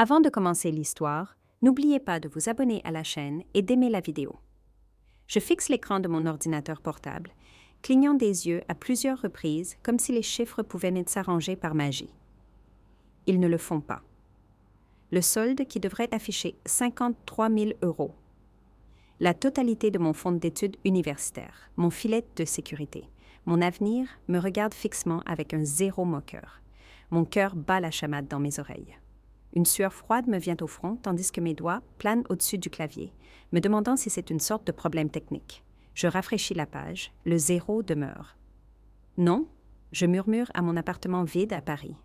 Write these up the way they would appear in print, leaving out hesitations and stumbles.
Avant de commencer l'histoire, n'oubliez pas de vous abonner à la chaîne et d'aimer la vidéo. Je fixe l'écran de mon ordinateur portable, clignant des yeux à plusieurs reprises comme si les chiffres pouvaient s'arranger par magie. Ils ne le font pas. Le solde qui devrait afficher 53 000 €. La totalité de mon fonds d'études universitaires, mon filet de sécurité, mon avenir me regarde fixement avec un zéro moqueur. Mon cœur bat la chamade dans mes oreilles. Une sueur froide me vient au front tandis que mes doigts planent au-dessus du clavier, me demandant si c'est une sorte de problème technique. Je rafraîchis la page, le zéro demeure. Non, je murmure à mon appartement vide à Paris.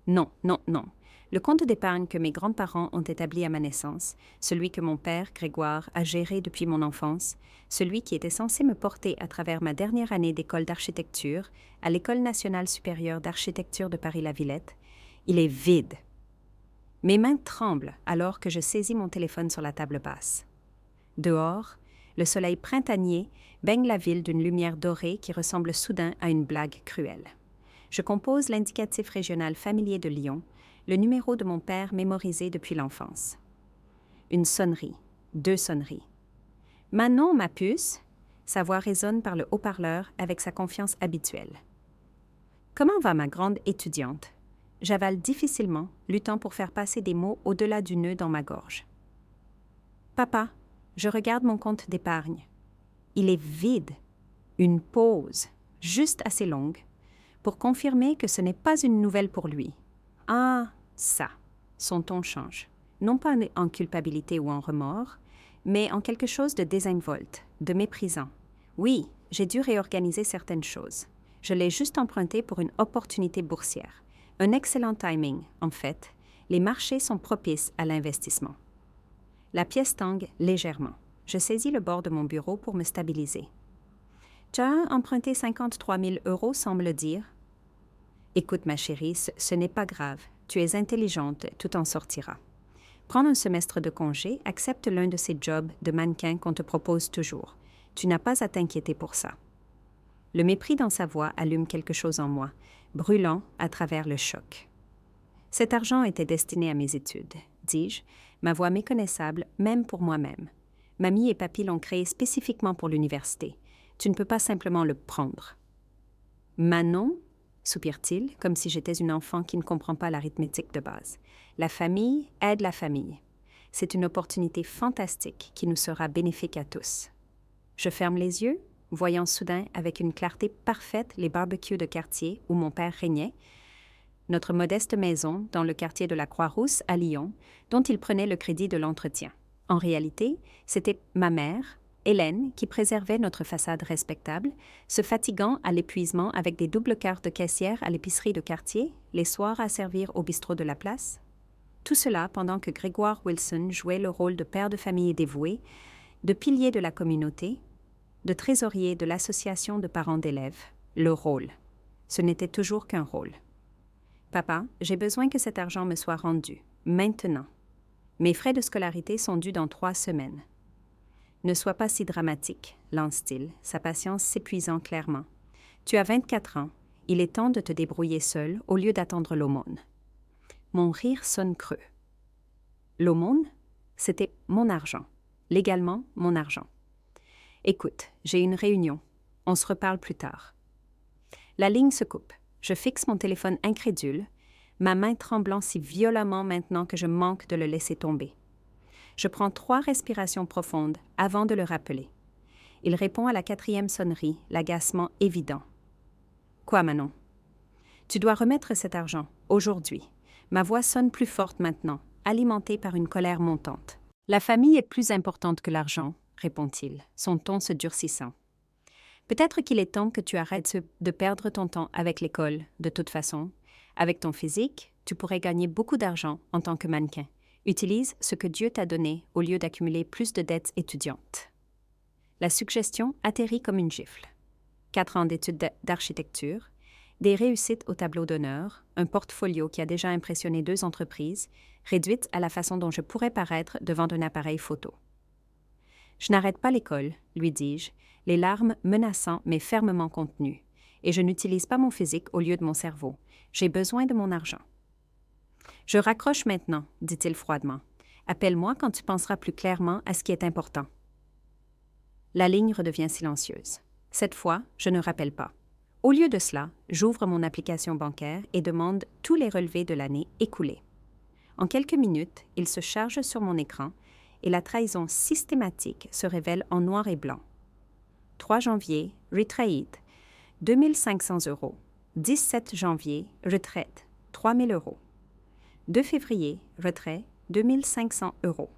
Non, non, non. Le compte d'épargne que mes grands-parents ont établi à ma naissance, celui que mon père, Grégoire, a géré depuis mon enfance, celui qui était censé me porter à travers ma dernière année d'école d'architecture à l'École nationale supérieure d'architecture de Paris-la-Villette, il est vide. Mes mains tremblent alors que je saisis mon téléphone sur la table basse. Dehors, le soleil printanier baigne la ville d'une lumière dorée qui ressemble soudain à une blague cruelle. Je compose l'indicatif régional familier de Lyon, le numéro de mon père mémorisé depuis l'enfance. Une sonnerie, 2 sonneries. « Manon, ma puce !» Sa voix résonne par le haut-parleur avec sa confiance habituelle. « Comment va ma grande étudiante ?» J'avale difficilement, luttant pour faire passer des mots au-delà du nœud dans ma gorge. « Papa, je regarde mon compte d'épargne. Il est vide. Une pause, juste assez longue, pour confirmer que ce n'est pas une nouvelle pour lui. Ah, ça !» Son ton change. Non pas en culpabilité ou en remords, mais en quelque chose de désinvolte, de méprisant. Oui, j'ai dû réorganiser certaines choses. Je l'ai juste emprunté pour une opportunité boursière. Un excellent timing, en fait. Les marchés sont propices à l'investissement. La pièce tangue légèrement. Je saisis le bord de mon bureau pour me stabiliser. « Tu as emprunté 53 000 € sans me le dire. » « Écoute, ma chérie, ce n'est pas grave. Tu es intelligente, tout en sortira. Prends un semestre de congé, accepte l'un de ces jobs de mannequin qu'on te propose toujours. Tu n'as pas à t'inquiéter pour ça. » Le mépris dans sa voix allume quelque chose en moi, brûlant à travers le choc. « Cet argent était destiné à mes études, » dis-je, ma voix méconnaissable même pour moi-même. « Mamie et papy l'ont créé spécifiquement pour l'université. Tu ne peux pas simplement le prendre. »« Manon ?» soupire-t-il, comme si j'étais une enfant qui ne comprend pas l'arithmétique de base. « La famille aide la famille. C'est une opportunité fantastique qui nous sera bénéfique à tous. » Je ferme les yeux, voyant soudain avec une clarté parfaite les barbecues de quartier où mon père régnait, notre modeste maison dans le quartier de la Croix-Rousse à Lyon, dont il prenait le crédit de l'entretien. En réalité, c'était ma mère, Hélène, qui préservait notre façade respectable, se fatiguant à l'épuisement avec des doubles quarts de caissière à l'épicerie de quartier, les soirs à servir au bistrot de la place. Tout cela pendant que Grégoire Wilson jouait le rôle de père de famille dévoué, de pilier de la communauté, de trésorier de l'association de parents d'élèves. Le rôle. Ce n'était toujours qu'un rôle. « Papa, j'ai besoin que cet argent me soit rendu, maintenant. Mes frais de scolarité sont dus dans 3 semaines. » « Ne sois pas si dramatique, » lance-t-il, sa patience s'épuisant clairement. « Tu as 24 ans. Il est temps de te débrouiller seul au lieu d'attendre l'aumône. » Mon rire sonne creux. L'aumône, c'était mon argent. Légalement, mon argent. « Écoute, j'ai une réunion. On se reparle plus tard. » La ligne se coupe. Je fixe mon téléphone incrédule, ma main tremblant si violemment maintenant que je manque de le laisser tomber. Je prends 3 respirations profondes avant de le rappeler. Il répond à la 4e sonnerie, l'agacement évident. « Quoi, Manon? »« Tu dois remettre cet argent, aujourd'hui. » Ma voix sonne plus forte maintenant, alimentée par une colère montante. « La famille est plus importante que l'argent, » répond-il, son ton se durcissant. « Peut-être qu'il est temps que tu arrêtes de perdre ton temps avec l'école, de toute façon. Avec ton physique, tu pourrais gagner beaucoup d'argent en tant que mannequin. Utilise ce que Dieu t'a donné au lieu d'accumuler plus de dettes étudiantes. » La suggestion atterrit comme une gifle. 4 ans d'études d'architecture, des réussites au tableau d'honneur, un portfolio qui a déjà impressionné 2 entreprises, réduite à la façon dont je pourrais paraître devant un appareil photo. « Je n'arrête pas l'école, » lui dis-je, les larmes menaçant mais fermement contenues, et je n'utilise pas mon physique au lieu de mon cerveau. J'ai besoin de mon argent. Je raccroche maintenant, dit-il froidement. Appelle-moi quand tu penseras plus clairement à ce qui est important. La ligne redevient silencieuse. Cette fois, je ne rappelle pas. Au lieu de cela, j'ouvre mon application bancaire et demande tous les relevés de l'année écoulée. En quelques minutes, il se charge sur mon écran et la trahison systématique se révèle en noir et blanc. 3 janvier, retraite, 2 500 €. 17 janvier, retraite, 3 000 €. 2 février, retrait, 2 500 €.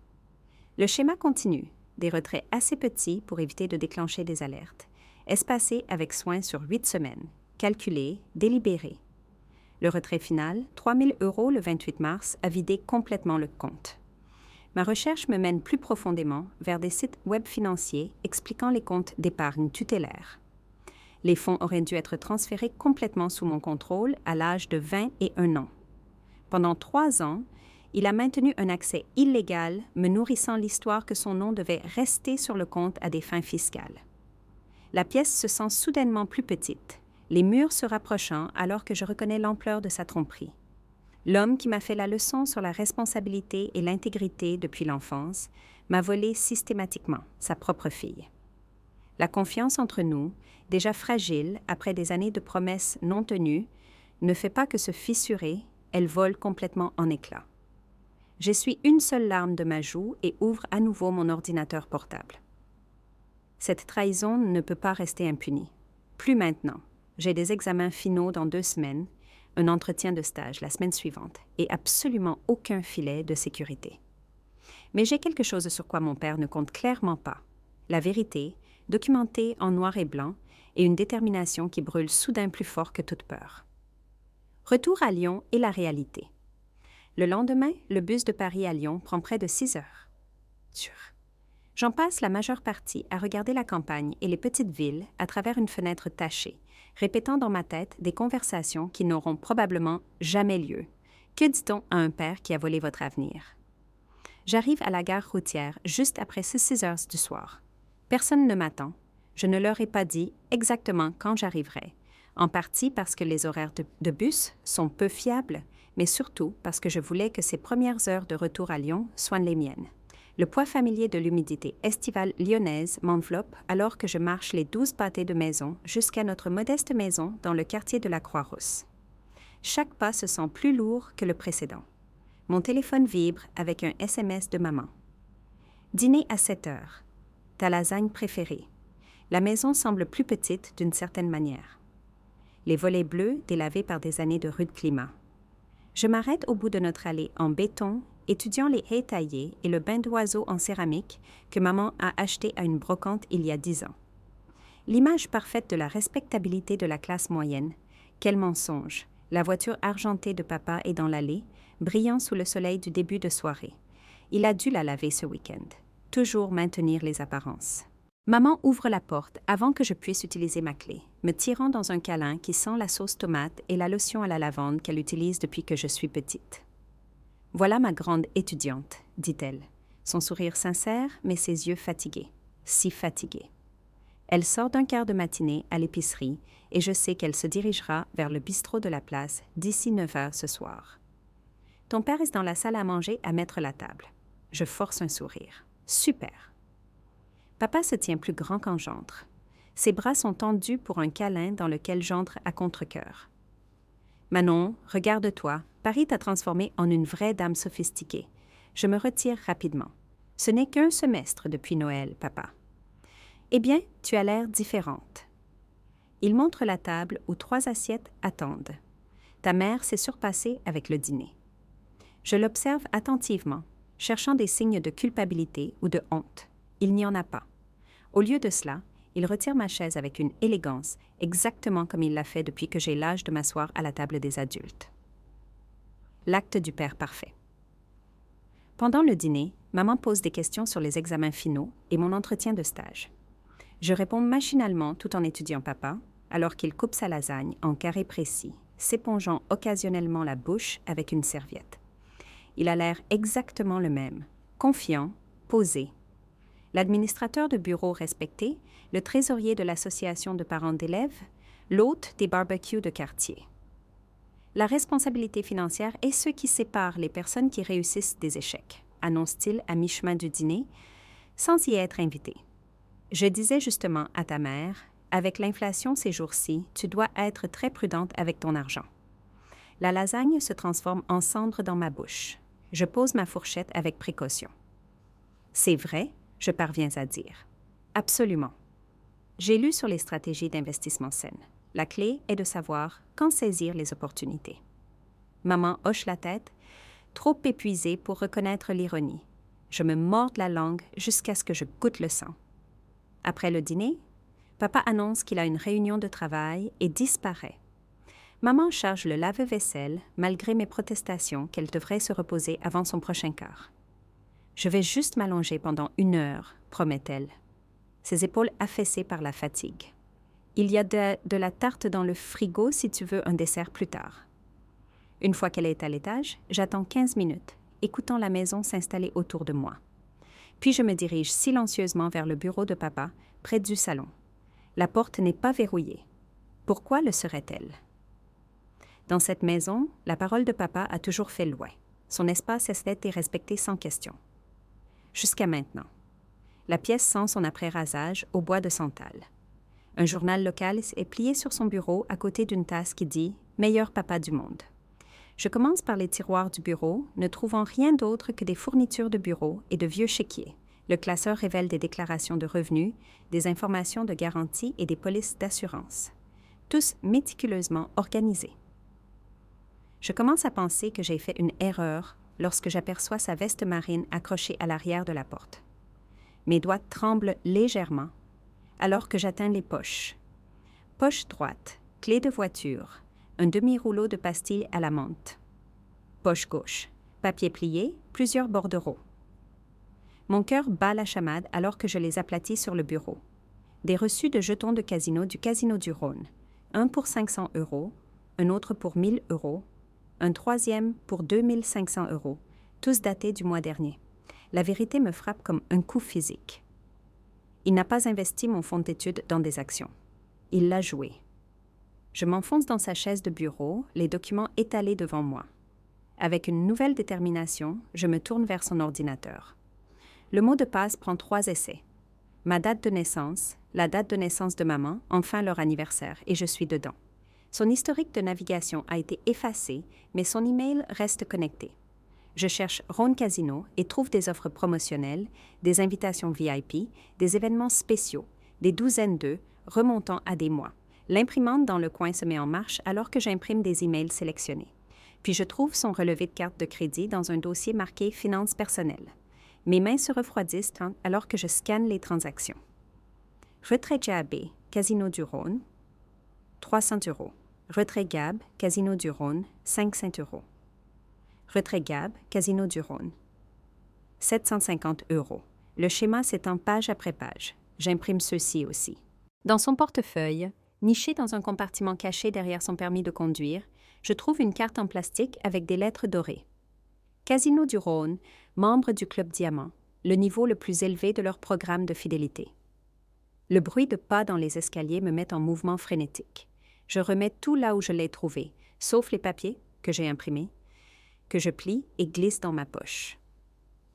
Le schéma continue, des retraits assez petits pour éviter de déclencher des alertes, espacés avec soin sur 8 semaines, calculés, délibérés. Le retrait final, 3 000 € le 28 mars, a vidé complètement le compte. Ma recherche me mène plus profondément vers des sites web financiers expliquant les comptes d'épargne tutélaires. Les fonds auraient dû être transférés complètement sous mon contrôle à l'âge de 21 ans. Pendant 3 ans, il a maintenu un accès illégal me nourrissant l'histoire que son nom devait rester sur le compte à des fins fiscales. La pièce se sent soudainement plus petite, les murs se rapprochant alors que je reconnais l'ampleur de sa tromperie. L'homme qui m'a fait la leçon sur la responsabilité et l'intégrité depuis l'enfance m'a volé systématiquement sa propre fille. La confiance entre nous, déjà fragile après des années de promesses non tenues, ne fait pas que se fissurer, elle vole complètement en éclats. J'essuie une seule larme de ma joue et ouvre à nouveau mon ordinateur portable. Cette trahison ne peut pas rester impunie. Plus maintenant. J'ai des examens finaux dans 2 semaines, un entretien de stage la semaine suivante et absolument aucun filet de sécurité. Mais j'ai quelque chose sur quoi mon père ne compte clairement pas. La vérité, documentée en noir et blanc, et une détermination qui brûle soudain plus fort que toute peur. Retour à Lyon et la réalité. Le lendemain, le bus de Paris à Lyon prend près de 6 heures. Dur. J'en passe la majeure partie à regarder la campagne et les petites villes à travers une fenêtre tachée, répétant dans ma tête des conversations qui n'auront probablement jamais lieu. Que dit-on à un père qui a volé votre avenir? J'arrive à la gare routière juste après 6 heures du soir. Personne ne m'attend. Je ne leur ai pas dit exactement quand j'arriverai, en partie parce que les horaires de bus sont peu fiables, mais surtout parce que je voulais que ces premières heures de retour à Lyon soient les miennes. Le poids familier de l'humidité estivale lyonnaise m'enveloppe alors que je marche les 12 pâtés de maison jusqu'à notre modeste maison dans le quartier de la Croix-Rousse. Chaque pas se sent plus lourd que le précédent. Mon téléphone vibre avec un SMS de maman. Dîner à 7 heures. Ta lasagne préférée. La maison semble plus petite d'une certaine manière. Les volets bleus délavés par des années de rude climat. Je m'arrête au bout de notre allée en béton, étudiant les haies taillées et le bain d'oiseaux en céramique que maman a acheté à une brocante il y a 10 ans. L'image parfaite de la respectabilité de la classe moyenne. Quel mensonge! La voiture argentée de papa est dans l'allée, brillant sous le soleil du début de soirée. Il a dû la laver ce week-end. Toujours maintenir les apparences. Maman ouvre la porte avant que je puisse utiliser ma clé, me tirant dans un câlin qui sent la sauce tomate et la lotion à la lavande qu'elle utilise depuis que je suis petite. « Voilà ma grande étudiante », dit-elle, son sourire sincère mais ses yeux fatigués, si fatigués. Elle sort d'un quart de matinée à l'épicerie et je sais qu'elle se dirigera vers le bistrot de la place d'ici 9 heures ce soir. Ton père est dans la salle à manger à mettre la table. Je force un sourire. Super! Papa se tient plus grand qu'Engendre. Ses bras sont tendus pour un câlin dans lequel j'entre à contre-cœur. Manon, regarde-toi, Paris t'a transformée en une vraie dame sophistiquée. Je me retire rapidement. Ce n'est qu'un semestre depuis Noël, papa. Eh bien, tu as l'air différente. Il montre la table où 3 assiettes attendent. Ta mère s'est surpassée avec le dîner. Je l'observe attentivement, cherchant des signes de culpabilité ou de honte. Il n'y en a pas. Au lieu de cela, il retire ma chaise avec une élégance, exactement comme il l'a fait depuis que j'ai l'âge de m'asseoir à la table des adultes. L'acte du père parfait. Pendant le dîner, maman pose des questions sur les examens finaux et mon entretien de stage. Je réponds machinalement tout en étudiant papa, alors qu'il coupe sa lasagne en carrés précis, s'épongeant occasionnellement la bouche avec une serviette. Il a l'air exactement le même, confiant, posé. L'administrateur de bureau respecté, le trésorier de l'association de parents d'élèves, l'hôte des barbecues de quartier. La responsabilité financière est ce qui sépare les personnes qui réussissent des échecs, annonce-t-il à mi-chemin du dîner, sans y être invité. Je disais justement à ta mère, avec l'inflation ces jours-ci, tu dois être très prudente avec ton argent. La lasagne se transforme en cendre dans ma bouche. Je pose ma fourchette avec précaution. C'est vrai, je parviens à dire. Absolument. J'ai lu sur les stratégies d'investissement saines. La clé est de savoir quand saisir les opportunités. Maman hoche la tête, trop épuisée pour reconnaître l'ironie. Je me mords la langue jusqu'à ce que je goûte le sang. Après le dîner, papa annonce qu'il a une réunion de travail et disparaît. Maman charge le lave-vaisselle malgré mes protestations qu'elle devrait se reposer avant son prochain quart. Je vais juste m'allonger pendant 1 heure, promet-elle, ses épaules affaissées par la fatigue. Il y a de la tarte dans le frigo si tu veux un dessert plus tard. Une fois qu'elle est à l'étage, j'attends 15 minutes, écoutant la maison s'installer autour de moi. Puis je me dirige silencieusement vers le bureau de papa, près du salon. La porte n'est pas verrouillée. Pourquoi le serait-elle? Dans cette maison, la parole de papa a toujours fait loi. Son espace a été respecté sans question. Jusqu'à maintenant. La pièce sent son après-rasage au bois de santal. Un journal local est plié sur son bureau à côté d'une tasse qui dit « Meilleur papa du monde ». Je commence par les tiroirs du bureau, ne trouvant rien d'autre que des fournitures de bureau et de vieux chéquiers. Le classeur révèle des déclarations de revenus, des informations de garantie et des polices d'assurance. Tous méticuleusement organisés. Je commence à penser que j'ai fait une erreur lorsque j'aperçois sa veste marine accrochée à l'arrière de la porte. Mes doigts tremblent légèrement alors que j'atteins les poches. Poche droite, clé de voiture, un demi-rouleau de pastilles à la menthe. Poche gauche, papier plié, plusieurs bordereaux. Mon cœur bat la chamade alors que je les aplatis sur le bureau. Des reçus de jetons de casino du Casino du Rhône. Un pour 500 €, un autre pour 1 000 €, un troisième pour 2 500 €, tous datés du mois dernier. La vérité me frappe comme un coup physique. Il n'a pas investi mon fonds d'études dans des actions. Il l'a joué. Je m'enfonce dans sa chaise de bureau, les documents étalés devant moi. Avec une nouvelle détermination, je me tourne vers son ordinateur. Le mot de passe prend 3 essais. Ma date de naissance, la date de naissance de maman, enfin leur anniversaire, et je suis dedans. Son historique de navigation a été effacé, mais son email reste connecté. Je cherche Rhône Casino et trouve des offres promotionnelles, des invitations VIP, des événements spéciaux, des douzaines d'eux, remontant à des mois. L'imprimante dans le coin se met en marche alors que j'imprime des emails sélectionnés. Puis je trouve son relevé de carte de crédit dans un dossier marqué « Finances personnelles ». Mes mains se refroidissent alors que je scanne les transactions. Retrait JAB, Casino du Rhône, 300 €. Retrait GAB, Casino du Rhône, 500 €. Retrait GAB, Casino du Rhône, 750 €. Le schéma s'étend page après page. J'imprime ceux-ci aussi. Dans son portefeuille, niché dans un compartiment caché derrière son permis de conduire, je trouve une carte en plastique avec des lettres dorées. Casino du Rhône, membre du Club Diamant, le niveau le plus élevé de leur programme de fidélité. Le bruit de pas dans les escaliers me met en mouvement frénétique. Je remets tout là où je l'ai trouvé, sauf les papiers que j'ai imprimés, que je plie et glisse dans ma poche.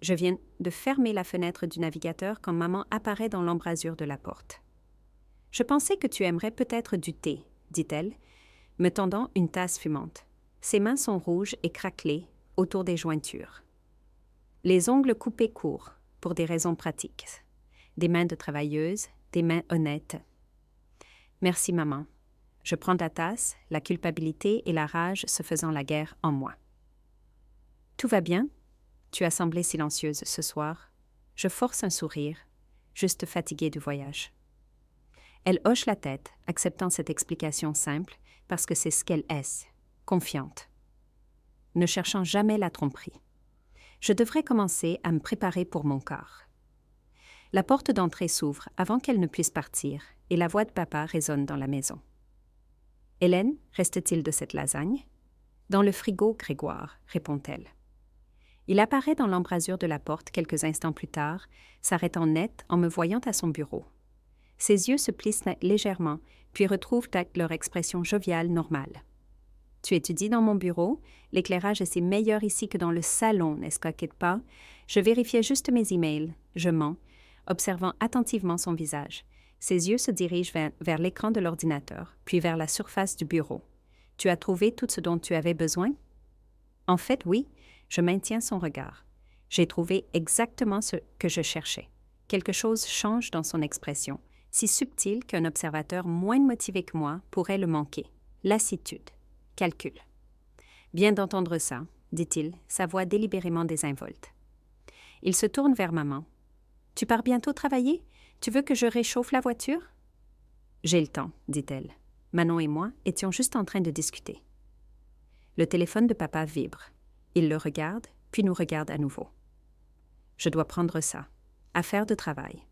Je viens de fermer la fenêtre du navigateur quand maman apparaît dans l'embrasure de la porte. « Je pensais que tu aimerais peut-être du thé, » dit-elle, me tendant une tasse fumante. Ses mains sont rouges et craquelées autour des jointures. Les ongles coupés courts, pour des raisons pratiques. Des mains de travailleuse, des mains honnêtes. « Merci, maman. » Je prends ta tasse, la culpabilité et la rage se faisant la guerre en moi. « Tout va bien? » Tu as semblé silencieuse ce soir. Je force un sourire, juste fatiguée du voyage. Elle hoche la tête, acceptant cette explication simple, parce que c'est ce qu'elle est, confiante. Ne cherchant jamais la tromperie. Je devrais commencer à me préparer pour mon quart. La porte d'entrée s'ouvre avant qu'elle ne puisse partir, et la voix de papa résonne dans la maison. « Hélène, reste-t-il de cette lasagne? »« Dans le frigo, Grégoire, » répond-elle. Il apparaît dans l'embrasure de la porte quelques instants plus tard, s'arrêtant net en me voyant à son bureau. Ses yeux se plissent légèrement, puis retrouvent leur expression joviale normale. Tu étudies dans mon bureau, l'éclairage est meilleur ici que dans le salon, n'est-ce pas? Je vérifiais juste mes emails, je mens, observant attentivement son visage. Ses yeux se dirigent vers l'écran de l'ordinateur, puis vers la surface du bureau. Tu as trouvé tout ce dont tu avais besoin? En fait, oui, je maintiens son regard. J'ai trouvé exactement ce que je cherchais. Quelque chose change dans son expression, si subtil qu'un observateur moins motivé que moi pourrait le manquer. Lassitude. Calcul. Bien d'entendre ça, dit-il, sa voix délibérément désinvolte. Il se tourne vers maman. Tu pars bientôt travailler? Tu veux que je réchauffe la voiture? J'ai le temps, dit-elle. Manon et moi étions juste en train de discuter. Le téléphone de papa vibre. Il le regarde, puis nous regarde à nouveau. Je dois prendre ça. Affaire de travail.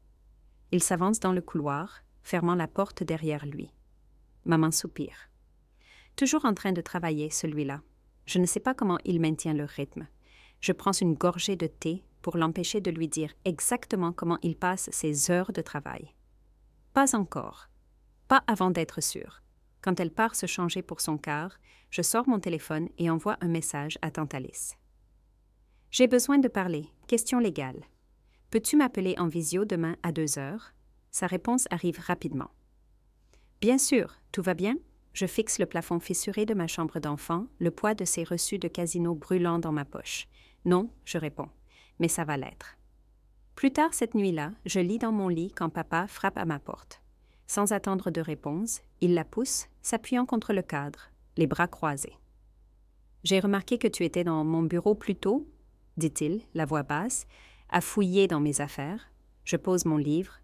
Il s'avance dans le couloir, fermant la porte derrière lui. Maman soupire. Toujours en train de travailler, celui-là. Je ne sais pas comment il maintient le rythme. Je prends une gorgée de thé pour l'empêcher de lui dire exactement comment il passe ses heures de travail. Pas encore. Pas avant d'être sûr. Quand elle part se changer pour son quart, je sors mon téléphone et envoie un message à tante Alice. J'ai besoin de parler. Question légale. Peux-tu m'appeler en visio demain à 2h? Sa réponse arrive rapidement. Bien sûr, tout va bien? Je fixe le plafond fissuré de ma chambre d'enfant, le poids de ses reçus de casino brûlant dans ma poche. Non, je réponds, mais ça va l'être. Plus tard cette nuit-là, je lis dans mon lit quand papa frappe à ma porte. Sans attendre de réponse, il la pousse, s'appuyant contre le cadre, les bras croisés. « J'ai remarqué que tu étais dans mon bureau plus tôt, » dit-il, la voix basse, à fouiller dans mes affaires. Je pose mon livre.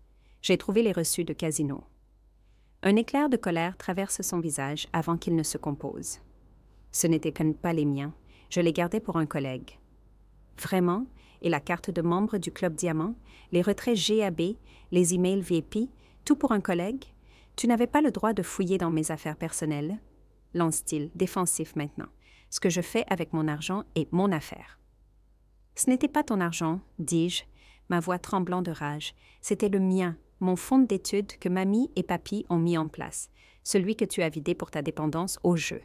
J'ai trouvé les reçus de casino. Un éclair de colère traverse son visage avant qu'il ne se compose. Ce n'étaient pas les miens. Je les gardais pour un collègue. Vraiment? Et la carte de membre du Club Diamant, les retraits GAB, les emails VIP, tout pour un collègue? Tu n'avais pas le droit de fouiller dans mes affaires personnelles? Lance-t-il, défensif maintenant. Ce que je fais avec mon argent est mon affaire. Ce n'était pas ton argent, dis-je, ma voix tremblant de rage. C'était le mien, mon fonds d'études que mamie et papy ont mis en place, celui que tu as vidé pour ta dépendance au jeu.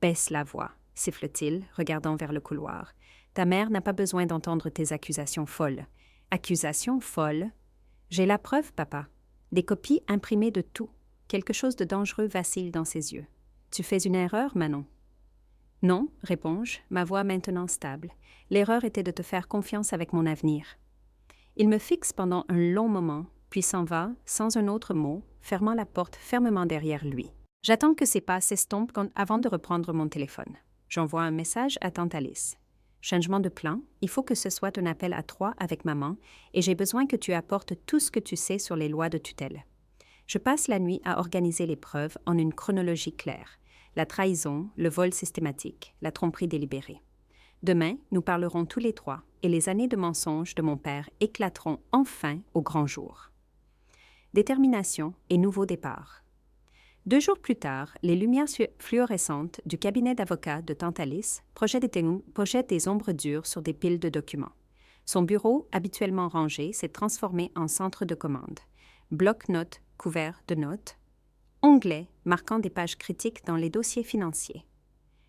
Baisse la voix, siffle-t-il, regardant vers le couloir. Ta mère n'a pas besoin d'entendre tes accusations folles. Accusations folles? J'ai la preuve, papa. Des copies imprimées de tout. Quelque chose de dangereux vacille dans ses yeux. Tu fais une erreur, Manon? Non, réponds-je, ma voix maintenant stable. L'erreur était de te faire confiance avec mon avenir. Il me fixe pendant un long moment, puis s'en va, sans un autre mot, fermant la porte fermement derrière lui. J'attends que ses pas s'estompent avant de reprendre mon téléphone. J'envoie un message à tante Alice. Changement de plan, il faut que ce soit un appel à 3 avec maman, et j'ai besoin que tu apportes tout ce que tu sais sur les lois de tutelle. Je passe la nuit à organiser les preuves en une chronologie claire. La trahison, le vol systématique, la tromperie délibérée. Demain, nous parlerons tous les 3, et les années de mensonges de mon père éclateront enfin au grand jour. Détermination et nouveau départ. 2 jours plus tard, les lumières fluorescentes du cabinet d'avocat de tante Alice projettent des ombres dures sur des piles de documents. Son bureau, habituellement rangé, s'est transformé en centre de commande. Bloc-notes couverts de notes. Onglets marquant des pages critiques dans les dossiers financiers.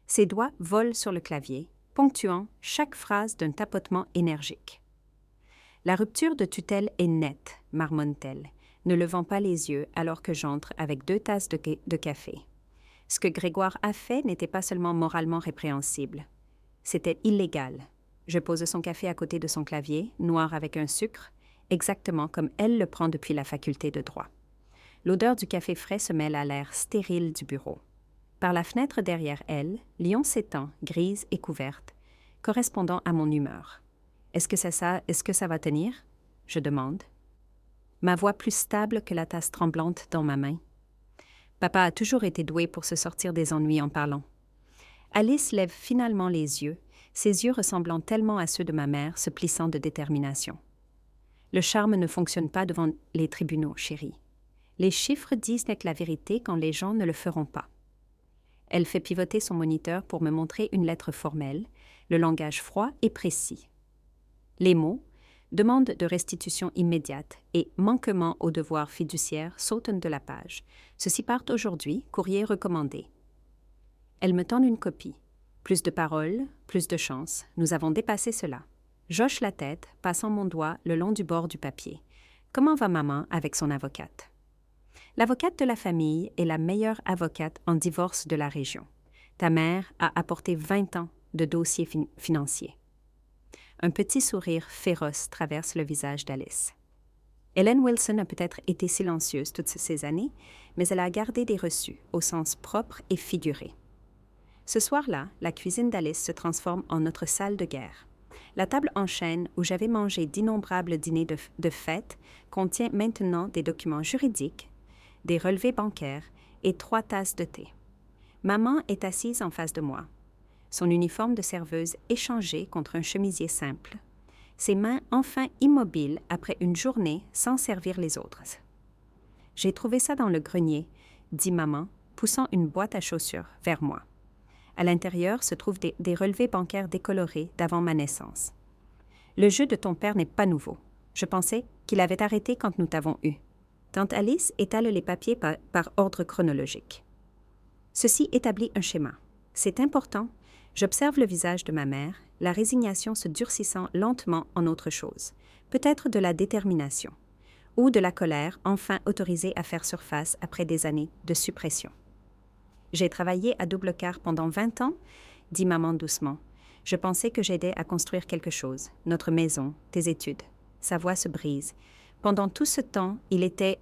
Ses doigts volent sur le clavier, ponctuant chaque phrase d'un tapotement énergique. La rupture de tutelle est nette, marmonne-t-elle, ne levant pas les yeux alors que j'entre avec 2 tasses de café. Ce que Grégoire a fait n'était pas seulement moralement répréhensible. C'était illégal. Je pose son café à côté de son clavier, noir avec un sucre, exactement comme elle le prend depuis la faculté de droit. L'odeur du café frais se mêle à l'air stérile du bureau. Par la fenêtre derrière elle, Lyon s'étend, grise et couverte, correspondant à mon humeur. Est-ce que ça va tenir? Je demande. Ma voix plus stable que la tasse tremblante dans ma main. Papa a toujours été doué pour se sortir des ennuis en parlant. Alice lève finalement les yeux, ses yeux ressemblant tellement à ceux de ma mère, se plissant de détermination. Le charme ne fonctionne pas devant les tribunaux, chérie. Les chiffres disent que la vérité quand les gens ne le feront pas. Elle fait pivoter son moniteur pour me montrer une lettre formelle, le langage froid et précis. Les mots « demande de restitution immédiate » et « manquement au devoir fiduciaire » sautent de la page. Ceux-ci partent aujourd'hui, courrier recommandé. Elle me tend une copie. Plus de paroles, plus de chance. Nous avons dépassé cela. J'hoche la tête, passant mon doigt le long du bord du papier. Comment va maman avec son avocate? L'avocate de la famille est la meilleure avocate en divorce de la région. Ta mère a apporté 20 ans de dossiers financiers. Un petit sourire féroce traverse le visage d'Alice. Ellen Wilson a peut-être été silencieuse toutes ces années, mais elle a gardé des reçus, au sens propre et figuré. Ce soir-là, la cuisine d'Alice se transforme en notre salle de guerre. La table en chêne où j'avais mangé d'innombrables dîners de fête contient maintenant des documents juridiques, des relevés bancaires et 3 tasses de thé. Maman est assise en face de moi. Son uniforme de serveuse échangé contre un chemisier simple. Ses mains enfin immobiles après une journée sans servir les autres. « J'ai trouvé ça dans le grenier », dit maman, poussant une boîte à chaussures vers moi. À l'intérieur se trouvent des relevés bancaires décolorés d'avant ma naissance. « Le jeu de ton père n'est pas nouveau. Je pensais qu'il avait arrêté quand nous t'avons eu. » Tante Alice étale les papiers par ordre chronologique. Ceci établit un schéma. C'est important. J'observe le visage de ma mère, la résignation se durcissant lentement en autre chose, peut-être de la détermination, ou de la colère enfin autorisée à faire surface après des années de suppression. « J'ai travaillé à double quart pendant 20 ans, dit maman doucement. Je pensais que j'aidais à construire quelque chose, notre maison, tes études. Sa voix se brise. Pendant tout ce temps, il était...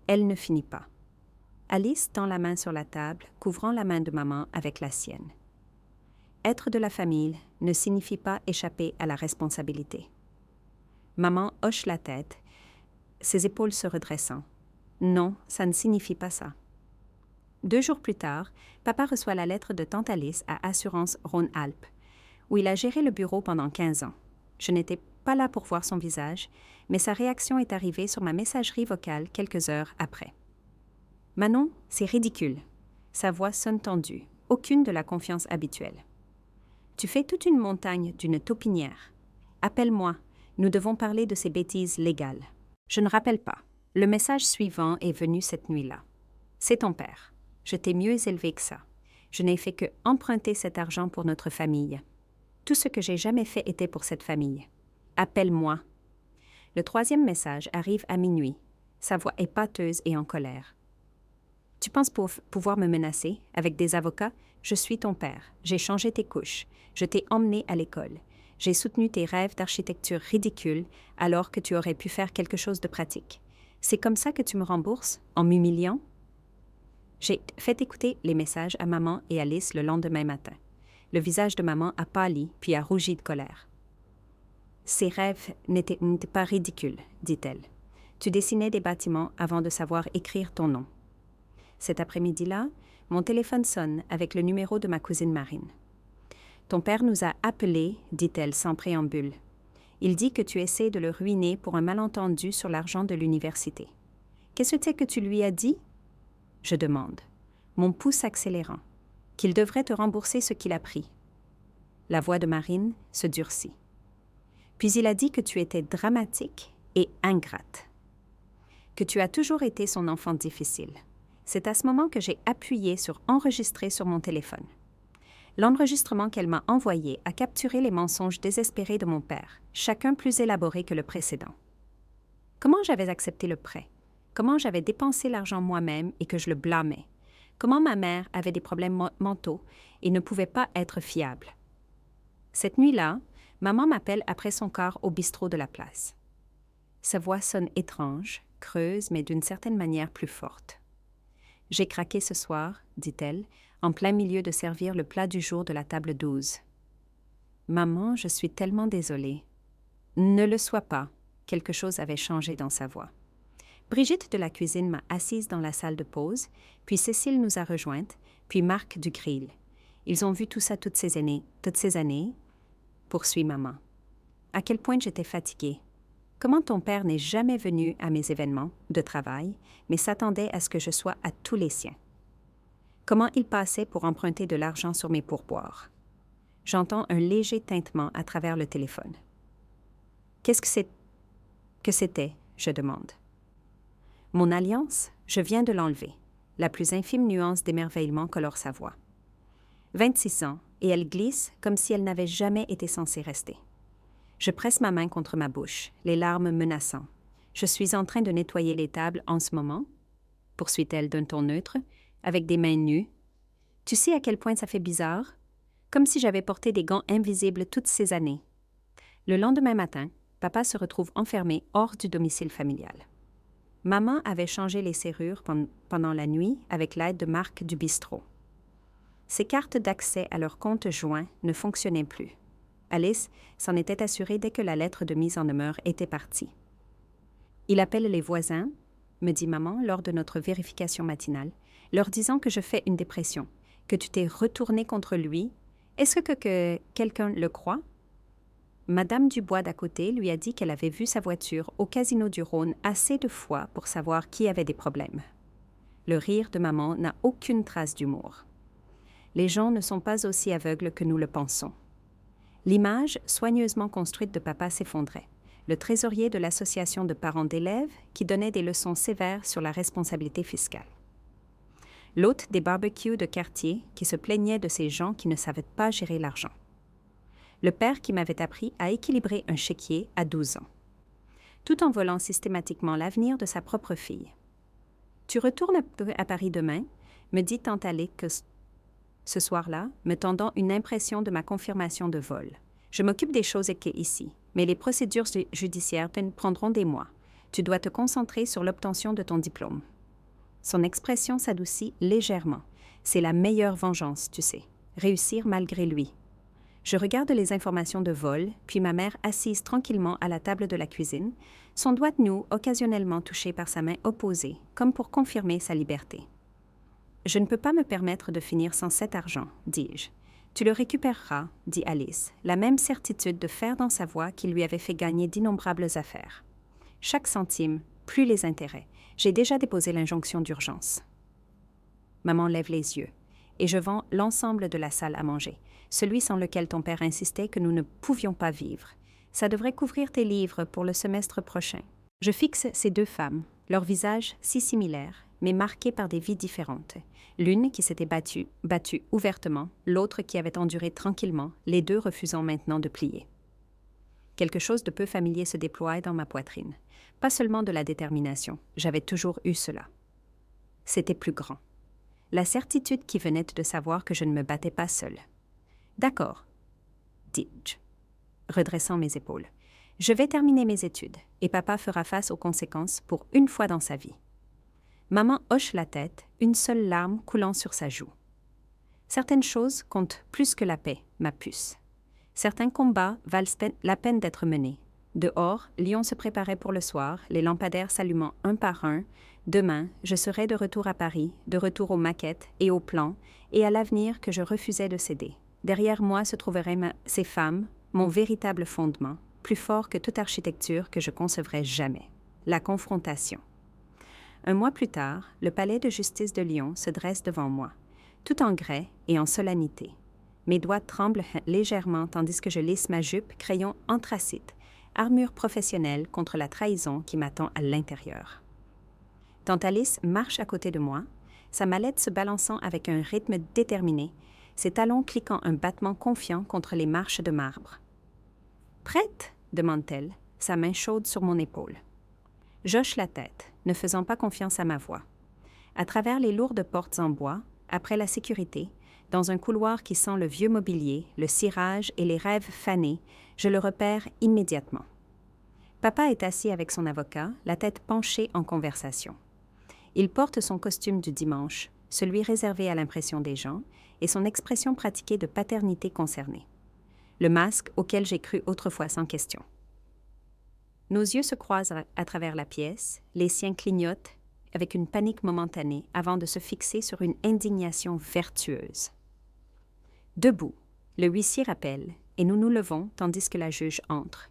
Elle ne finit pas. Alice tend la main sur la table, couvrant la main de maman avec la sienne. Être de la famille ne signifie pas échapper à la responsabilité. Maman hoche la tête, ses épaules se redressant. Non, ça ne signifie pas ça. 2 jours plus tard, papa reçoit la lettre de tante Alice à Assurance Rhône-Alpes, où il a géré le bureau pendant 15 ans. Je n'étais pas là pour voir son visage, mais sa réaction est arrivée sur ma messagerie vocale quelques heures après. « Manon, c'est ridicule. » Sa voix sonne tendue, aucune de la confiance habituelle. « Tu fais toute une montagne d'une taupinière. Appelle-moi, nous devons parler de ces bêtises légales. » Je ne rappelle pas. Le message suivant est venu cette nuit-là. « C'est ton père. Je t'ai mieux élevé que ça. Je n'ai fait que emprunter cet argent pour notre famille. Tout ce que j'ai jamais fait était pour cette famille. Appelle-moi. » Le 3e message arrive à minuit. Sa voix est pâteuse et en colère. « Tu penses pouvoir me menacer avec des avocats? Je suis ton père. J'ai changé tes couches. Je t'ai emmené à l'école. J'ai soutenu tes rêves d'architecture ridicules alors que tu aurais pu faire quelque chose de pratique. C'est comme ça que tu me rembourses, en m'humiliant? » J'ai fait écouter les messages à maman et Alice le lendemain matin. Le visage de maman a pâli puis a rougi de colère. « Ces rêves n'étaient pas ridicules, dit-elle. Tu dessinais des bâtiments avant de savoir écrire ton nom. Cet après-midi-là, mon téléphone sonne avec le numéro de ma cousine Marine. « Ton père nous a appelés, dit-elle sans préambule. Il dit que tu essaies de le ruiner pour un malentendu sur l'argent de l'université. Qu'est-ce que c'est que tu lui as dit? » Je demande, mon pouce accélérant, qu'il devrait te rembourser ce qu'il a pris. La voix de Marine se durcit. Puis il a dit que tu étais dramatique et ingrate, que tu as toujours été son enfant difficile. C'est à ce moment que j'ai appuyé sur « Enregistrer » sur mon téléphone. L'enregistrement qu'elle m'a envoyé a capturé les mensonges désespérés de mon père, chacun plus élaboré que le précédent. Comment j'avais accepté le prêt? Comment j'avais dépensé l'argent moi-même et que je le blâmais? Comment ma mère avait des problèmes mentaux et ne pouvait pas être fiable? Cette nuit-là, maman m'appelle après son quart au bistrot de la place. Sa voix sonne étrange, creuse, mais d'une certaine manière plus forte. « J'ai craqué ce soir, dit-elle, en plein milieu de servir le plat du jour de la table 12. « Maman, je suis tellement désolée. »« Ne le sois pas. » Quelque chose avait changé dans sa voix. Brigitte de la cuisine m'a assise dans la salle de pause, puis Cécile nous a rejointes, puis Marc du grill. Ils ont vu tout ça toutes ces années, poursuit maman. À quel point j'étais fatiguée. Comment ton père n'est jamais venu à mes événements de travail, mais s'attendait à ce que je sois à tous les siens. Comment il passait pour emprunter de l'argent sur mes pourboires. J'entends un léger tintement à travers le téléphone. Qu'est-ce que c'était, je demande. Mon alliance, je viens de l'enlever. La plus infime nuance d'émerveillement colore sa voix. 26 ans, et elle glisse comme si elle n'avait jamais été censée rester. Je presse ma main contre ma bouche, les larmes menaçant. Je suis en train de nettoyer les tables en ce moment, poursuit-elle d'un ton neutre, avec des mains nues. Tu sais à quel point ça fait bizarre? Comme si j'avais porté des gants invisibles toutes ces années. Le lendemain matin, papa se retrouve enfermé hors du domicile familial. Maman avait changé les serrures pendant la nuit avec l'aide de Marc du bistrot. Ses cartes d'accès à leur compte joint ne fonctionnaient plus. Alice s'en était assurée dès que la lettre de mise en demeure était partie. Il appelle les voisins, me dit maman lors de notre vérification matinale, leur disant que je fais une dépression, que tu t'es retournée contre lui. Est-ce que quelqu'un le croit? Madame Dubois d'à côté lui a dit qu'elle avait vu sa voiture au casino du Rhône assez de fois pour savoir qui avait des problèmes. Le rire de maman n'a aucune trace d'humour. Les gens ne sont pas aussi aveugles que nous le pensons. L'image soigneusement construite de papa s'effondrait. Le trésorier de l'association de parents d'élèves qui donnait des leçons sévères sur la responsabilité fiscale. L'hôte des barbecues de quartier qui se plaignait de ces gens qui ne savaient pas gérer l'argent. Le père qui m'avait appris à équilibrer un chéquier à 12 ans, tout en volant systématiquement l'avenir de sa propre fille. « Tu retournes à Paris demain ?» me dit tante Alix ce soir-là, me tendant une impression de ma confirmation de vol. Je m'occupe des choses ici, mais les procédures judiciaires prendront des mois. Tu dois te concentrer sur l'obtention de ton diplôme. Son expression s'adoucit légèrement. C'est la meilleure vengeance, tu sais. Réussir malgré lui. Je regarde les informations de vol, puis ma mère assise tranquillement à la table de la cuisine, son doigt de noux occasionnellement touché par sa main opposée, comme pour confirmer sa liberté. « Je ne peux pas me permettre de finir sans cet argent, dis-je. Tu le récupéreras, dit Alice, la même certitude de fer dans sa voix qui lui avait fait gagner d'innombrables affaires. Chaque centime, plus les intérêts. J'ai déjà déposé l'injonction d'urgence. Maman lève les yeux, et je vends l'ensemble de la salle à manger, celui sans lequel ton père insistait que nous ne pouvions pas vivre. Ça devrait couvrir tes livres pour le semestre prochain. Je fixe ces deux femmes, leurs visages si similaires, mais marqués par des vies différentes. L'une qui s'était battue ouvertement, l'autre qui avait enduré tranquillement, les deux refusant maintenant de plier. Quelque chose de peu familier se déploie dans ma poitrine. Pas seulement de la détermination, j'avais toujours eu cela. C'était plus grand. La certitude qui venait de savoir que je ne me battais pas seule. « D'accord, dis-je, redressant mes épaules. Je vais terminer mes études, et papa fera face aux conséquences pour une fois dans sa vie. » Maman hoche la tête, une seule larme coulant sur sa joue. Certaines choses comptent plus que la paix, ma puce. Certains combats valent la peine d'être menés. Dehors, Lyon se préparait pour le soir, les lampadaires s'allumant un par un. Demain, je serai de retour à Paris, de retour aux maquettes et aux plans, et à l'avenir que je refusais de céder. Derrière moi se trouveraient ces femmes, mon véritable fondement, plus fort que toute architecture que je concevrais jamais. La confrontation. Un mois plus tard, le palais de justice de Lyon se dresse devant moi, tout en grès et en solennité. Mes doigts tremblent légèrement tandis que je lisse ma jupe crayon anthracite, armure professionnelle contre la trahison qui m'attend à l'intérieur. Tante Alice marche à côté de moi, sa mallette se balançant avec un rythme déterminé, ses talons cliquant un battement confiant contre les marches de marbre. « Prête ?» demande-t-elle, sa main chaude sur mon épaule. J'hoche la tête, ne faisant pas confiance à ma voix. À travers les lourdes portes en bois, après la sécurité, dans un couloir qui sent le vieux mobilier, le cirage et les rêves fanés, je le repère immédiatement. Papa est assis avec son avocat, la tête penchée en conversation. Il porte son costume du dimanche, celui réservé à l'impression des gens, et son expression pratiquée de paternité concernée. Le masque auquel j'ai cru autrefois sans question. Nos yeux se croisent à travers la pièce, les siens clignotent avec une panique momentanée avant de se fixer sur une indignation vertueuse. Debout, le huissier rappelle, et nous nous levons tandis que la juge entre.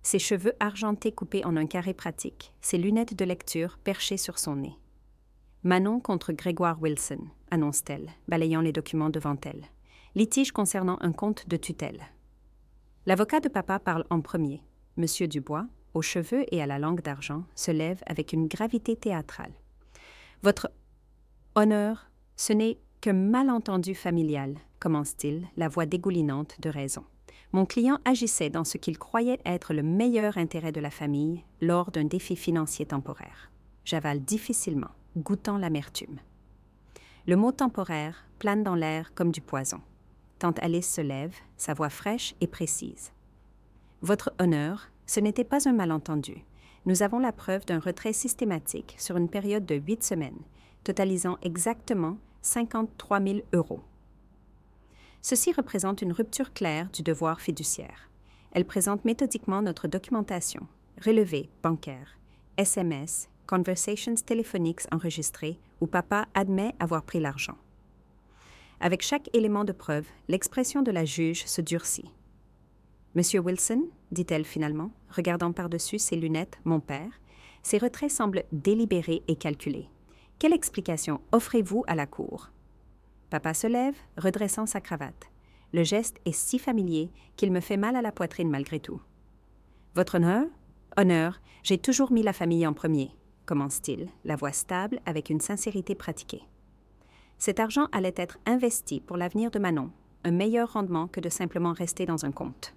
Ses cheveux argentés coupés en un carré pratique, ses lunettes de lecture perchées sur son nez. Manon contre Grégoire Wilson, annonce-t-elle, balayant les documents devant elle. Litige concernant un compte de tutelle. L'avocat de papa parle en premier. Monsieur Dubois, aux cheveux et à la langue d'argent, se lève avec une gravité théâtrale. Votre honneur, ce n'est qu'un malentendu familial, commence-t-il, la voix dégoulinante de raison. Mon client agissait dans ce qu'il croyait être le meilleur intérêt de la famille lors d'un défi financier temporaire. J'avale difficilement, goûtant l'amertume. Le mot temporaire plane dans l'air comme du poison. Tante Alice se lève, sa voix fraîche et précise. Votre honneur, ce n'était pas un malentendu. Nous avons la preuve d'un retrait systématique sur une période de 8 semaines, totalisant exactement 53 000 €. Ceci représente une rupture claire du devoir fiduciaire. Elle présente méthodiquement notre documentation, relevés bancaires, SMS, conversations téléphoniques enregistrées où papa admet avoir pris l'argent. Avec chaque élément de preuve, l'expression de la juge se durcit. « Monsieur Wilson, dit-elle finalement, regardant par-dessus ses lunettes mon père, ces retraits semblent délibérés et calculés. Quelle explication offrez-vous à la cour ?» Papa se lève, redressant sa cravate. Le geste est si familier qu'il me fait mal à la poitrine malgré tout. « Votre honneur ? Honneur, j'ai toujours mis la famille en premier, commence-t-il, la voix stable avec une sincérité pratiquée. Cet argent allait être investi pour l'avenir de Manon, un meilleur rendement que de simplement rester dans un compte.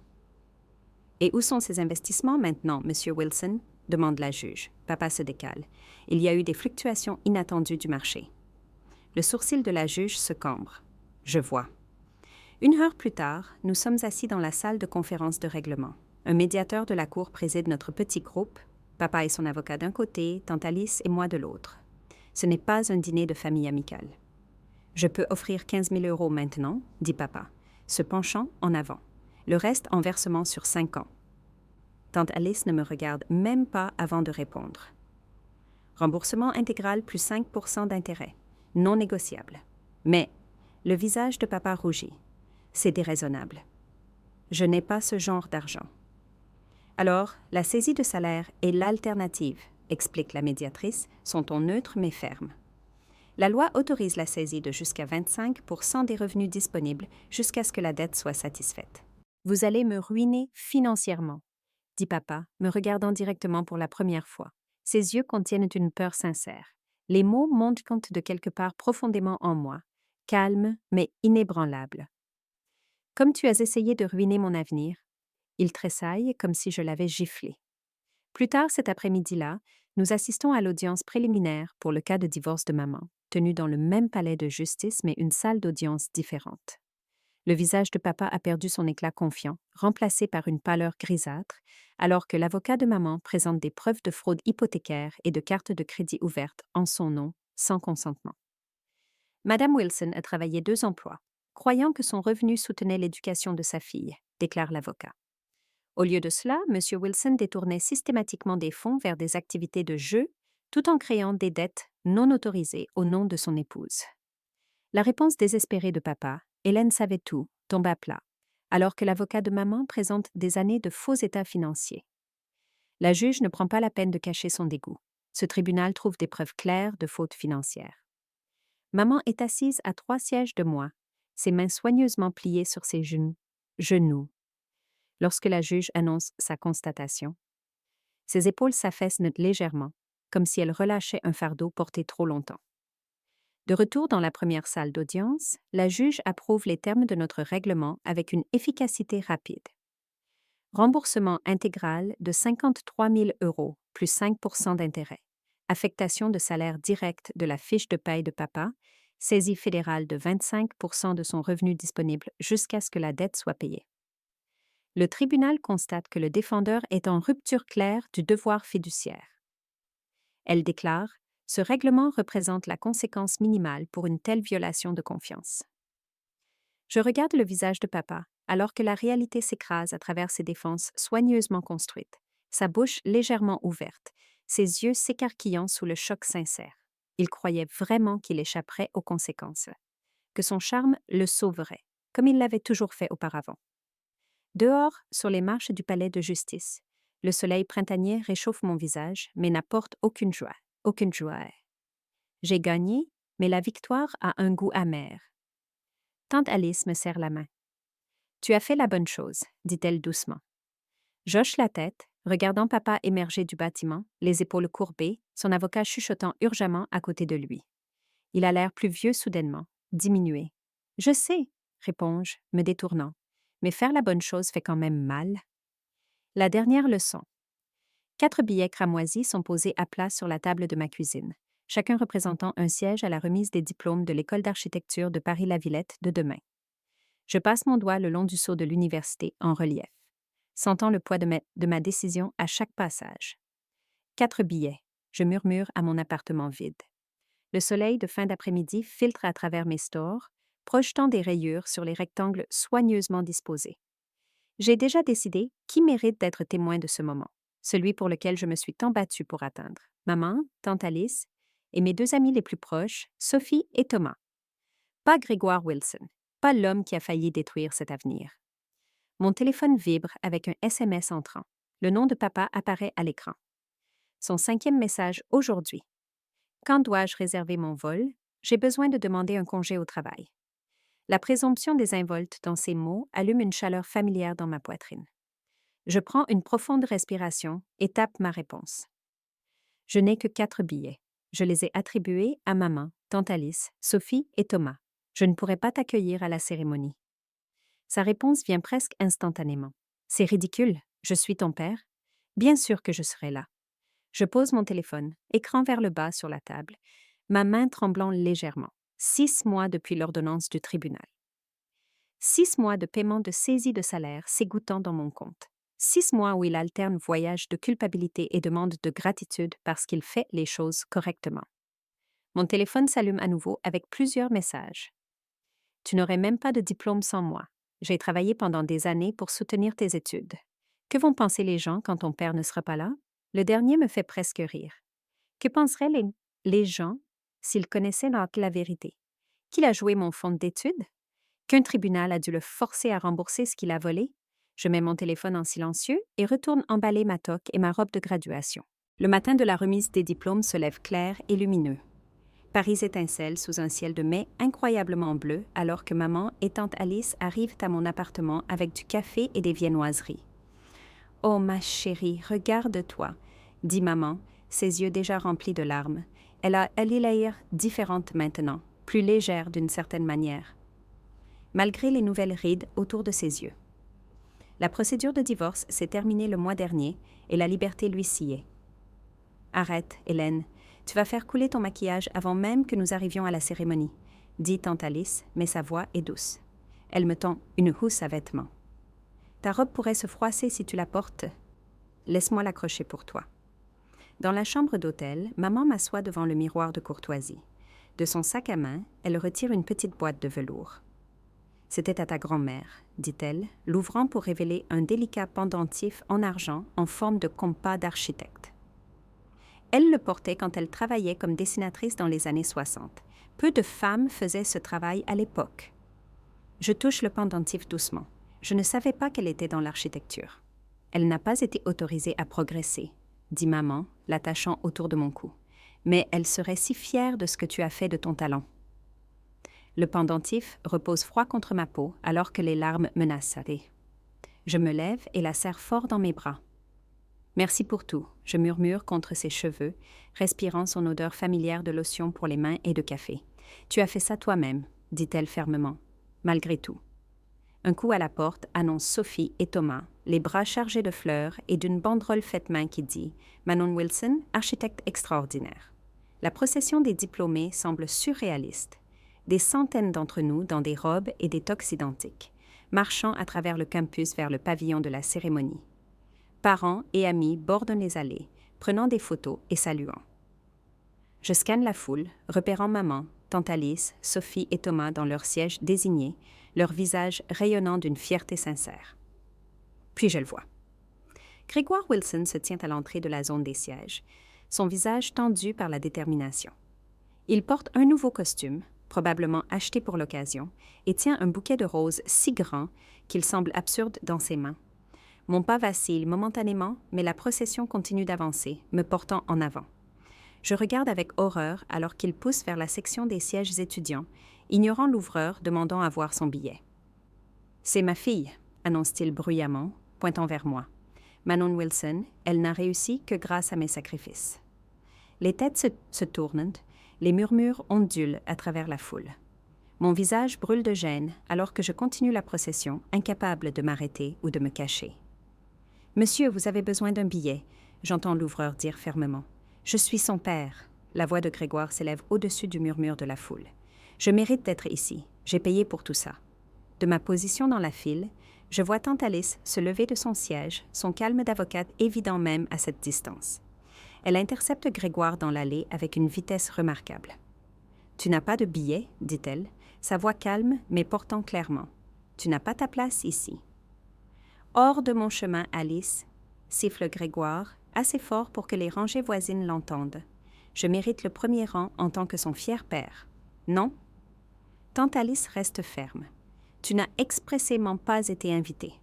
« Et où sont ces investissements maintenant, Monsieur Wilson ?» demande la juge. Papa se décale. Il y a eu des fluctuations inattendues du marché. Le sourcil de la juge se cambre. Je vois. 1 heure plus tard, nous sommes assis dans la salle de conférence de règlement. Un médiateur de la cour préside notre petit groupe, papa et son avocat d'un côté, tante Alice et moi de l'autre. Ce n'est pas un dîner de famille amicale. Je peux offrir 15 000 € maintenant, dit papa, se penchant en avant. Le reste en versement sur 5 ans. Tante Alice ne me regarde même pas avant de répondre. Remboursement intégral plus 5% d'intérêt, non négociable. Mais le visage de papa rougit. C'est déraisonnable. Je n'ai pas ce genre d'argent. Alors, la saisie de salaire est l'alternative, explique la médiatrice, son ton neutre mais ferme. La loi autorise la saisie de jusqu'à 25% des revenus disponibles jusqu'à ce que la dette soit satisfaite. Vous allez me ruiner financièrement, dit papa, me regardant directement pour la première fois. Ses yeux contiennent une peur sincère. Les mots montent de quelque part profondément en moi, calmes mais inébranlables. Comme tu as essayé de ruiner mon avenir, il tressaille comme si je l'avais giflé. Plus tard cet après-midi-là, nous assistons à l'audience préliminaire pour le cas de divorce de maman, tenue dans le même palais de justice mais une salle d'audience différente. Le visage de papa a perdu son éclat confiant, remplacé par une pâleur grisâtre, alors que l'avocat de maman présente des preuves de fraude hypothécaire et de cartes de crédit ouvertes en son nom, sans consentement. Madame Wilson a travaillé 2 emplois, croyant que son revenu soutenait l'éducation de sa fille, déclare l'avocat. Au lieu de cela, M. Wilson détournait systématiquement des fonds vers des activités de jeu, tout en créant des dettes non autorisées au nom de son épouse. La réponse désespérée de papa, Hélène savait tout, tombe à plat, alors que l'avocat de maman présente des années de faux états financiers. La juge ne prend pas la peine de cacher son dégoût. Ce tribunal trouve des preuves claires de faute financière. Maman est assise à 3 sièges de moi, ses mains soigneusement pliées sur ses genoux. Lorsque la juge annonce sa constatation, ses épaules s'affaissent légèrement, comme si elle relâchait un fardeau porté trop longtemps. De retour dans la première salle d'audience, la juge approuve les termes de notre règlement avec une efficacité rapide. Remboursement intégral de 53 000 € plus 5% d'intérêt. Affectation de salaire direct de la fiche de paie de papa, saisie fédérale de 25% de son revenu disponible jusqu'à ce que la dette soit payée. Le tribunal constate que le défendeur est en rupture claire du devoir fiduciaire. Elle déclare « Ce règlement représente la conséquence minimale pour une telle violation de confiance. » Je regarde le visage de papa, alors que la réalité s'écrase à travers ses défenses soigneusement construites, sa bouche légèrement ouverte, ses yeux s'écarquillant sous le choc sincère. Il croyait vraiment qu'il échapperait aux conséquences, que son charme le sauverait, comme il l'avait toujours fait auparavant. Dehors, sur les marches du palais de justice, le soleil printanier réchauffe mon visage, mais n'apporte aucune joie. J'ai gagné, mais la victoire a un goût amer. Tante Alice me serre la main. « Tu as fait la bonne chose, » dit-elle doucement. J'hoche la tête, regardant papa émerger du bâtiment, les épaules courbées, son avocat chuchotant urgemment à côté de lui. Il a l'air plus vieux soudainement, diminué. « Je sais, réponds-je, me détournant. Mais faire la bonne chose fait quand même mal. La dernière leçon. 4 billets cramoisis sont posés à plat sur la table de ma cuisine, chacun représentant un siège à la remise des diplômes de l'École d'architecture de Paris-la-Villette de demain. Je passe mon doigt le long du sceau de l'université en relief, sentant le poids de ma décision à chaque passage. 4 billets, je murmure à mon appartement vide. Le soleil de fin d'après-midi filtre à travers mes stores, projetant des rayures sur les rectangles soigneusement disposés. J'ai déjà décidé qui mérite d'être témoin de ce moment, celui pour lequel je me suis tant battue pour atteindre. Maman, tante Alice, et mes 2 amis les plus proches, Sophie et Thomas. Pas Grégoire Wilson, pas l'homme qui a failli détruire cet avenir. Mon téléphone vibre avec un SMS entrant. Le nom de papa apparaît à l'écran. Son 5e message aujourd'hui. Quand dois-je réserver mon vol? J'ai besoin de demander un congé au travail. La présomption désinvolte dans ces mots allume une chaleur familière dans ma poitrine. Je prends une profonde respiration et tape ma réponse. Je n'ai que 4 billets. Je les ai attribués à maman, tante Alice, Sophie et Thomas. Je ne pourrai pas t'accueillir à la cérémonie. Sa réponse vient presque instantanément. C'est ridicule, je suis ton père. Bien sûr que je serai là. Je pose mon téléphone, écran vers le bas sur la table, ma main tremblant légèrement. 6 mois depuis l'ordonnance du tribunal. 6 mois de paiement de saisie de salaire s'égouttant dans mon compte. 6 mois où il alterne voyage de culpabilité et demande de gratitude parce qu'il fait les choses correctement. Mon téléphone s'allume à nouveau avec plusieurs messages. Tu n'aurais même pas de diplôme sans moi. J'ai travaillé pendant des années pour soutenir tes études. Que vont penser les gens quand ton père ne sera pas là? Le dernier me fait presque rire. Que penseraient les gens s'ils connaissaient la vérité? Qu'il a joué mon fonds d'études? Qu'un tribunal a dû le forcer à rembourser ce qu'il a volé? Je mets mon téléphone en silencieux et retourne emballer ma toque et ma robe de graduation. Le matin de la remise des diplômes se lève clair et lumineux. Paris étincelle sous un ciel de mai incroyablement bleu alors que maman et tante Alice arrivent à mon appartement avec du café et des viennoiseries. « Oh, ma chérie, regarde-toi », dit maman, ses yeux déjà remplis de larmes. Elle a l'air différente maintenant, plus légère d'une certaine manière, malgré les nouvelles rides autour de ses yeux. La procédure de divorce s'est terminée le mois dernier et la liberté lui sied. « Arrête, Hélène, tu vas faire couler ton maquillage avant même que nous arrivions à la cérémonie, dit tante Alice, mais sa voix est douce. Elle me tend une housse à vêtements. Ta robe pourrait se froisser si tu la portes. Laisse-moi l'accrocher pour toi. Dans la chambre d'hôtel, maman m'assoit devant le miroir de courtoisie. De son sac à main, elle retire une petite boîte de velours. C'était à ta grand-mère, dit-elle, l'ouvrant pour révéler un délicat pendentif en argent en forme de compas d'architecte. Elle le portait quand elle travaillait comme dessinatrice dans les années 60. Peu de femmes faisaient ce travail à l'époque. Je touche le pendentif doucement. Je ne savais pas qu'elle était dans l'architecture. Elle n'a pas été autorisée à progresser, dit maman, l'attachant autour de mon cou. Mais elle serait si fière de ce que tu as fait de ton talent. Le pendentif repose froid contre ma peau alors que les larmes menacent. Je me lève et la serre fort dans mes bras. Merci pour tout, je murmure contre ses cheveux, respirant son odeur familière de lotion pour les mains et de café. Tu as fait ça toi-même, dit-elle fermement, malgré tout. Un coup à la porte annonce Sophie et Thomas, les bras chargés de fleurs et d'une banderole faite main qui dit « Manon Wilson, architecte extraordinaire ». La procession des diplômés semble surréaliste. Des centaines d'entre nous dans des robes et des toques identiques, marchant à travers le campus vers le pavillon de la cérémonie. Parents et amis bordent les allées, prenant des photos et saluant. Je scanne la foule, repérant maman, tante Alice, Sophie et Thomas dans leurs sièges désignés, leurs visages rayonnant d'une fierté sincère. Puis je le vois. Grégoire Wilson se tient à l'entrée de la zone des sièges, son visage tendu par la détermination. Il porte un nouveau costume, probablement acheté pour l'occasion, et tient un bouquet de roses si grand qu'il semble absurde dans ses mains. Mon pas vacille momentanément, mais la procession continue d'avancer, me portant en avant. Je regarde avec horreur alors qu'il pousse vers la section des sièges étudiants, ignorant l'ouvreur demandant à voir son billet. « C'est ma fille », annonce-t-il bruyamment, pointant vers moi. Manon Wilson, elle n'a réussi que grâce à mes sacrifices. Les têtes se tournent, les murmures ondulent à travers la foule. Mon visage brûle de gêne alors que je continue la procession, incapable de m'arrêter ou de me cacher. « Monsieur, vous avez besoin d'un billet », j'entends l'ouvreur dire fermement. « Je suis son père ». La voix de Grégoire s'élève au-dessus du murmure de la foule. « Je mérite d'être ici. J'ai payé pour tout ça. » De ma position dans la file, je vois tante Alice se lever de son siège, son calme d'avocate évident même à cette distance. Elle intercepte Grégoire dans l'allée avec une vitesse remarquable. « Tu n'as pas de billet » dit-elle, sa voix calme mais portant clairement. « Tu n'as pas ta place ici. »« Hors de mon chemin, Alice » siffle Grégoire, assez fort pour que les rangées voisines l'entendent. « Je mérite le premier rang en tant que son fier père. » « Non » Tante Alice reste ferme. « Tu n'as expressément pas été invitée. »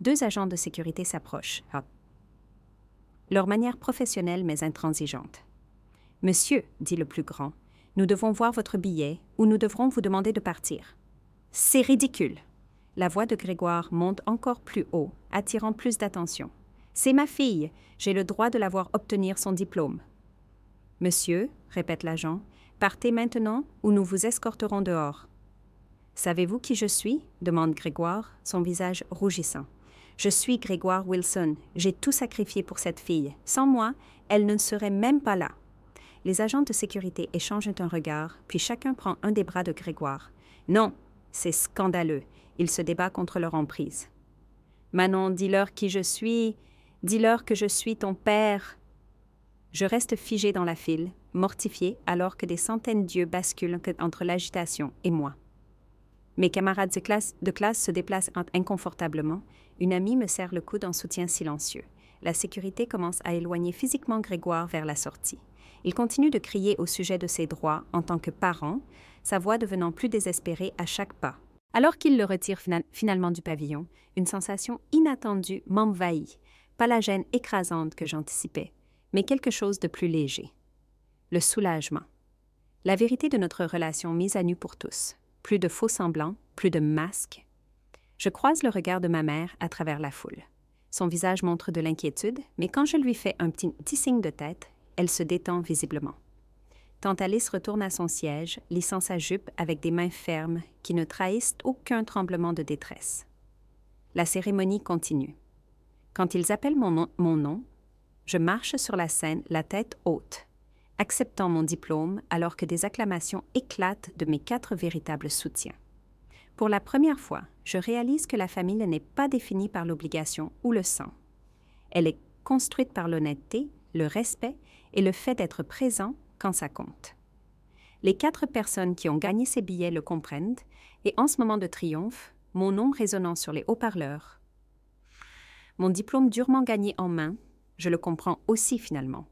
Deux agents de sécurité s'approchent. Leur manière professionnelle mais intransigeante. « Monsieur, dit le plus grand, nous devons voir votre billet ou nous devrons vous demander de partir. »« C'est ridicule !» La voix de Grégoire monte encore plus haut, attirant plus d'attention. « C'est ma fille, j'ai le droit de la voir obtenir son diplôme. »« Monsieur, répète l'agent, partez maintenant ou nous vous escorterons dehors. »« Savez-vous qui je suis ?» demande Grégoire, son visage rougissant. « Je suis Grégoire Wilson. J'ai tout sacrifié pour cette fille. Sans moi, elle ne serait même pas là. » Les agents de sécurité échangent un regard, puis chacun prend un des bras de Grégoire. « Non, c'est scandaleux. » Il se débat contre leur emprise. « Manon, dis-leur qui je suis. Dis-leur que je suis ton père. » Je reste figé dans la file, mortifié alors que des centaines d'yeux basculent entre l'agitation et moi. Mes camarades de classe se déplacent inconfortablement. Une amie me serre le coude en soutien silencieux. La sécurité commence à éloigner physiquement Grégoire vers la sortie. Il continue de crier au sujet de ses droits en tant que parent, sa voix devenant plus désespérée à chaque pas. Alors qu'il le retire finalement du pavillon, une sensation inattendue m'envahit, pas la gêne écrasante que j'anticipais, mais quelque chose de plus léger. Le soulagement. La vérité de notre relation mise à nu pour tous. Plus de faux semblants, plus de masques. Je croise le regard de ma mère à travers la foule. Son visage montre de l'inquiétude, mais quand je lui fais un petit signe de tête, elle se détend visiblement. Tante Alice retourne à son siège, lissant sa jupe avec des mains fermes qui ne trahissent aucun tremblement de détresse. La cérémonie continue. Quand ils appellent mon nom, je marche sur la scène la tête haute, acceptant mon diplôme alors que des acclamations éclatent de mes 4 véritables soutiens. Pour la première fois, je réalise que la famille n'est pas définie par l'obligation ou le sang. Elle est construite par l'honnêteté, le respect et le fait d'être présent quand ça compte. Les 4 personnes qui ont gagné ces billets le comprennent et en ce moment de triomphe, mon nom résonnant sur les haut-parleurs. Mon diplôme durement gagné en main, je le comprends aussi finalement.